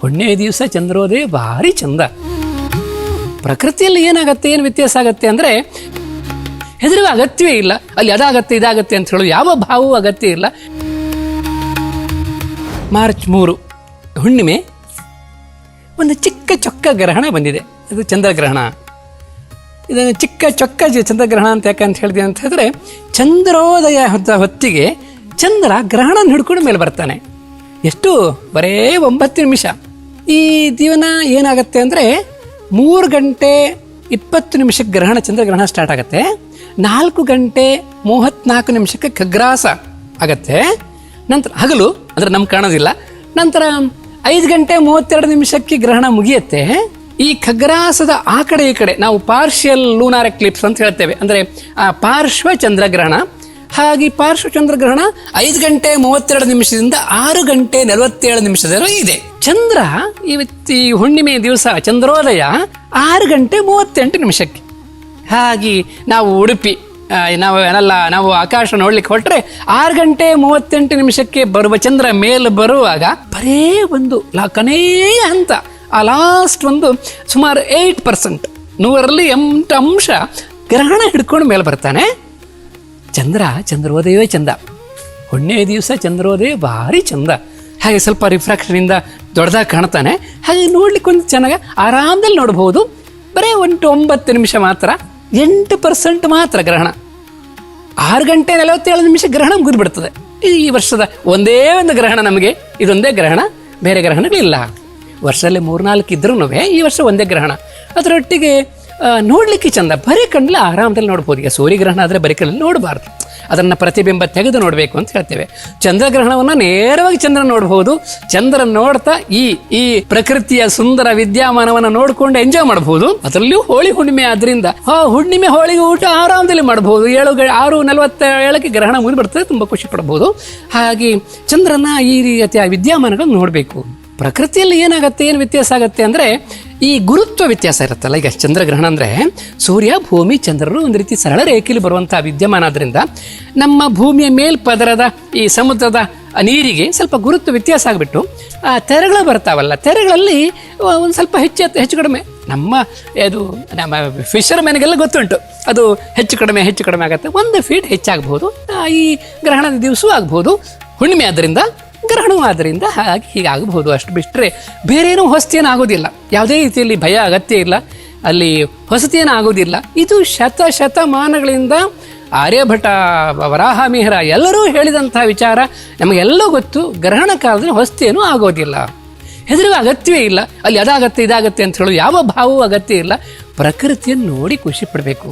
ಹುಣ್ಣಿಮೆ ದಿವಸ ಚಂದ್ರೋದಯ ಭಾರಿ ಚಂದ. ಪ್ರಕೃತಿಯಲ್ಲಿ ಏನಾಗತ್ತೆ, ಏನು ವ್ಯತ್ಯಾಸ ಆಗತ್ತೆ ಅಂದರೆ ಹೆದರುವ ಅಗತ್ಯವೇ ಇಲ್ಲ. ಅಲ್ಲಿ ಅದಾಗತ್ತೆ ಇದಾಗತ್ತೆ ಅಂತ ಹೇಳೋದು ಯಾವ ಭಾವವೂ ಅಗತ್ಯ ಇಲ್ಲ. ಮಾರ್ಚ್ 3 ಹುಣ್ಣಿಮೆ, ಒಂದು ಚಿಕ್ಕ ಚೊಕ್ಕ ಗ್ರಹಣ ಬಂದಿದೆ. ಇದು ಚಂದ್ರಗ್ರಹಣ. ಇದನ್ನು ಚಿಕ್ಕ ಚೊಕ್ಕ ಚಂದ್ರಗ್ರಹಣ ಅಂತ ಯಾಕಂತ ಹೇಳಿದೆ ಅಂತ ಹೇಳಿದ್ರೆ, ಚಂದ್ರೋದಯ ಹೊತ್ತಿಗೆ ಚಂದ್ರ ಗ್ರಹಣ ಹಿಡ್ಕೊಂಡು ಮೇಲೆ ಬರ್ತಾನೆ. ಎಷ್ಟು ಬರೇ 9 ನಿಮಿಷ. ಈ ದಿವನ ಏನಾಗುತ್ತೆ ಅಂದರೆ 3 ಗಂಟೆ 20 ನಿಮಿಷಕ್ಕೆ ಗ್ರಹಣ, ಚಂದ್ರಗ್ರಹಣ ಸ್ಟಾರ್ಟ್ ಆಗುತ್ತೆ. 4 ಗಂಟೆ 34 ನಿಮಿಷಕ್ಕೆ ಖಗ್ರಾಸ ಆಗತ್ತೆ. ನಂತರ ಹಗಲು ಅಂದರೆ ನಮ್ಗೆ ಕಾಣೋದಿಲ್ಲ. ನಂತರ 5 ಗಂಟೆ 32 ನಿಮಿಷಕ್ಕೆ ಗ್ರಹಣ ಮುಗಿಯುತ್ತೆ. ಈ ಖಗ್ರಾಸದ ಆ ಕಡೆ ಈ ಕಡೆ ನಾವು ಪಾರ್ಷಿಯಲ್ ಲೂನಾರ್ ಎಕ್ಲಿಪ್ಸ್ ಅಂತ ಹೇಳ್ತೇವೆ, ಅಂದರೆ ಪಾರ್ಶ್ವ ಚಂದ್ರಗ್ರಹಣ. ಹಾಗೆ ಪಾರ್ಶ್ವ ಚಂದ್ರಗ್ರಹಣ 5 ಗಂಟೆ 32 ನಿಮಿಷದಿಂದ 6 ಗಂಟೆ 47 ನಿಮಿಷದವರೆಗೆ ಇದೆ. ಚಂದ್ರ ಈ ಹುಣ್ಣಿಮೆ ದಿವಸ ಚಂದ್ರೋದಯ 6 ಗಂಟೆ 38 ನಿಮಿಷಕ್ಕೆ. ಹಾಗೆ ನಾವು ಉಡುಪಿ ನಾವು ಆಕಾಶ ನೋಡ್ಲಿಕ್ಕೆ ಹೊರಟ್ರೆ 6 ಗಂಟೆ 38 ನಿಮಿಷಕ್ಕೆ ಬರುವ ಚಂದ್ರ ಮೇಲೆ ಬರುವಾಗ ಬರೇ ಒಂದು ಕೊನೆಯ ಹಂತ, ಆ ಲಾಸ್ಟ್ ಒಂದು ಸುಮಾರು 8%, 100ರಲ್ಲಿ 8 ಅಂಶ ಗ್ರಹಣ ಹಿಡ್ಕೊಂಡು ಮೇಲೆ ಬರ್ತಾನೆ. ಚಂದ್ರೋದಯವೇ ಚಂದ. ಹುಣ್ಣಿಮೆ ದಿವಸ ಚಂದ್ರೋದಯ ಭಾರಿ ಚಂದ. ಹಾಗೆ ಸ್ವಲ್ಪ ರಿಫ್ರಾಕ್ಷನಿಂದ ದೊಡ್ಡದಾಗಿ ಕಾಣ್ತಾನೆ. ಹಾಗೆ ನೋಡ್ಲಿಕ್ಕೆ ಒಂದು ಚೆನ್ನಾಗಿ ಆರಾಮದಲ್ಲಿ ನೋಡ್ಬೋದು. ಬರೀ 9 ನಿಮಿಷ ಮಾತ್ರ, 8% ಮಾತ್ರ ಗ್ರಹಣ. 6 ಗಂಟೆ 47 ನಿಮಿಷ ಗ್ರಹಣ ಮುಗಿದು ಬಿಡ್ತದೆ. ಈ ವರ್ಷದ ಒಂದೇ ಒಂದು ಗ್ರಹಣ ನಮಗೆ, ಇದೊಂದೇ ಗ್ರಹಣ, ಬೇರೆ ಗ್ರಹಣಗಳಿಲ್ಲ. ವರ್ಷದಲ್ಲಿ 3-4 ಇದ್ರೂ ಈ ವರ್ಷ ಒಂದೇ ಗ್ರಹಣ. ಅದರೊಟ್ಟಿಗೆ ನೋಡಲಿಕ್ಕೆ ಚಂದ. ಬರೀ ಕಣ್ಣಲ್ಲಿ ಆರಾಮದಲ್ಲಿ ನೋಡ್ಬೋದು. ಈಗ ಸೂರ್ಯಗ್ರಹಣ ಆದರೆ ಬರೀ ಕಣ್ಣಲ್ಲಿ ನೋಡಬಾರ್ದು, ಅದನ್ನು ಪ್ರತಿಬಿಂಬ ತೆಗೆದು ನೋಡಬೇಕು ಅಂತ ಹೇಳ್ತೇವೆ. ಚಂದ್ರಗ್ರಹಣವನ್ನು ನೇರವಾಗಿ ಚಂದ್ರ ನೋಡ್ಬೋದು. ಚಂದ್ರ ನೋಡ್ತಾ ಈ ಪ್ರಕೃತಿಯ ಸುಂದರ ವಿದ್ಯಮಾನವನ್ನು ನೋಡಿಕೊಂಡು ಎಂಜಾಯ್ ಮಾಡಬಹುದು. ಅದರಲ್ಲಿಯೂ ಹೋಳಿ ಹುಣ್ಣಿಮೆ ಆದ್ರಿಂದ ಹುಣ್ಣಿಮೆ ಹೋಳಿಗೆ ಊಟ ಆರಾಮದಲ್ಲಿ ಮಾಡಬಹುದು. 6:47ಕ್ಕೆ ಗ್ರಹಣ ಮುಗಿದು ಬರ್ತದೆ, ತುಂಬ ಖುಷಿ ಪಡಬಹುದು. ಹಾಗೆ ಚಂದ್ರನ ಈ ರೀತಿಯ ವಿದ್ಯಮಾನಗಳನ್ನು ನೋಡಬೇಕು. ಪ್ರಕೃತಿಯಲ್ಲಿ ಏನಾಗುತ್ತೆ, ಏನು ವ್ಯತ್ಯಾಸ ಆಗುತ್ತೆ ಅಂದರೆ ಈ ಗುರುತ್ವ ವ್ಯತ್ಯಾಸ ಇರುತ್ತಲ್ಲ. ಈಗ ಚಂದ್ರಗ್ರಹಣ ಅಂದರೆ ಸೂರ್ಯ, ಭೂಮಿ, ಚಂದ್ರರು ಒಂದು ರೀತಿ ಸರಳ ರೇಖೆಯಲ್ಲಿ ಬರುವಂಥ ವಿದ್ಯಮಾನ. ಆದ್ದರಿಂದ ನಮ್ಮ ಭೂಮಿಯ ಮೇಲ್ಪದರದ ಈ ಸಮುದ್ರದ ನೀರಿಗೆ ಸ್ವಲ್ಪ ಗುರುತ್ವ ವ್ಯತ್ಯಾಸ ಆಗಿಬಿಟ್ಟು ತೆರೆಗಳು ಬರ್ತಾವಲ್ಲ, ತೆರೆಗಳಲ್ಲಿ ಒಂದು ಸ್ವಲ್ಪ ಹೆಚ್ಚು ಕಡಿಮೆ ನಮ್ಮ ಫಿಶರ್ ಮ್ಯಾನ್ಗೆಲ್ಲ ಗೊತ್ತುಂಟು. ಅದು ಹೆಚ್ಚು ಕಡಿಮೆ ಆಗುತ್ತೆ. 1 ಫೀಟ್ ಹೆಚ್ಚಾಗಬಹುದು. ಈ ಗ್ರಹಣದ ದಿವಸವೂ ಆಗ್ಬೋದು. ಹುಣ್ಣಿಮೆ ಆದ್ದರಿಂದ, ಗ್ರಹಣವೂ ಆದ್ದರಿಂದ ಹೀಗಾಗಬಹುದು. ಅಷ್ಟು ಬಿಟ್ಟರೆ ಬೇರೇನೂ ಹೊಸತೇನು ಆಗೋದಿಲ್ಲ. ಯಾವುದೇ ರೀತಿಯಲ್ಲಿ ಭಯ ಅಗತ್ಯ ಇಲ್ಲ. ಅಲ್ಲಿ ಹೊಸತೇನು ಆಗೋದಿಲ್ಲ. ಇದು ಶತಮಾನಗಳಿಂದ ಆರ್ಯಭಟ, ವರಾಹ ಮಿಹಿರ ಎಲ್ಲರೂ ಹೇಳಿದಂಥ ವಿಚಾರ ನಮಗೆಲ್ಲೂ ಗೊತ್ತು. ಗ್ರಹಣ ಕಾಲದಲ್ಲಿ ಹೊಸತೇನೂ ಆಗೋದಿಲ್ಲ. ಹೆದರುವ ಅಗತ್ಯವೇ ಇಲ್ಲ. ಅಲ್ಲಿ ಅದಾಗತ್ತೆ ಇದಾಗತ್ತೆ ಅಂತ ಹೇಳೋದು ಯಾವ ಭಾವವೂ ಅಗತ್ಯ ಇಲ್ಲ. ಪ್ರಕೃತಿಯನ್ನು ನೋಡಿ ಖುಷಿ ಪಡಬೇಕು,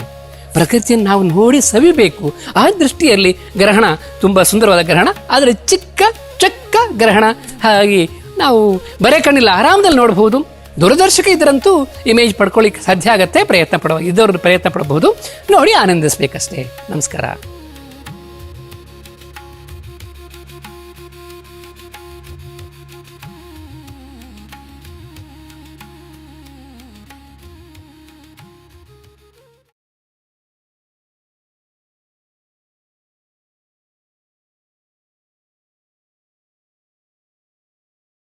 ಪ್ರಕೃತಿಯನ್ನು ನಾವು ನೋಡಿ ಸವಿಬೇಕು. ಆ ದೃಷ್ಟಿಯಲ್ಲಿ ಗ್ರಹಣ ತುಂಬ ಸುಂದರವಾದ ಗ್ರಹಣ, ಆದರೆ ಚಿಕ್ಕ ಚಕ್ಕ ಗ್ರಹಣ. ಹಾಗೆ ನಾವು ಬರೇ ಕಣ್ಣಿಲ್ಲ ಆರಾಮದಲ್ಲಿ ನೋಡ್ಬೋದು. ದೂರದರ್ಶಕ ಇದರಂತೂ ಇಮೇಜ್ ಪಡ್ಕೊಳ್ಳಿಕ್ಕೆ ಸಾಧ್ಯ ಆಗತ್ತೆ. ಪ್ರಯತ್ನ ಪಡಬಹುದು, ನೋಡಿ ಆನಂದಿಸ್ಬೇಕಷ್ಟೇ. ನಮಸ್ಕಾರ.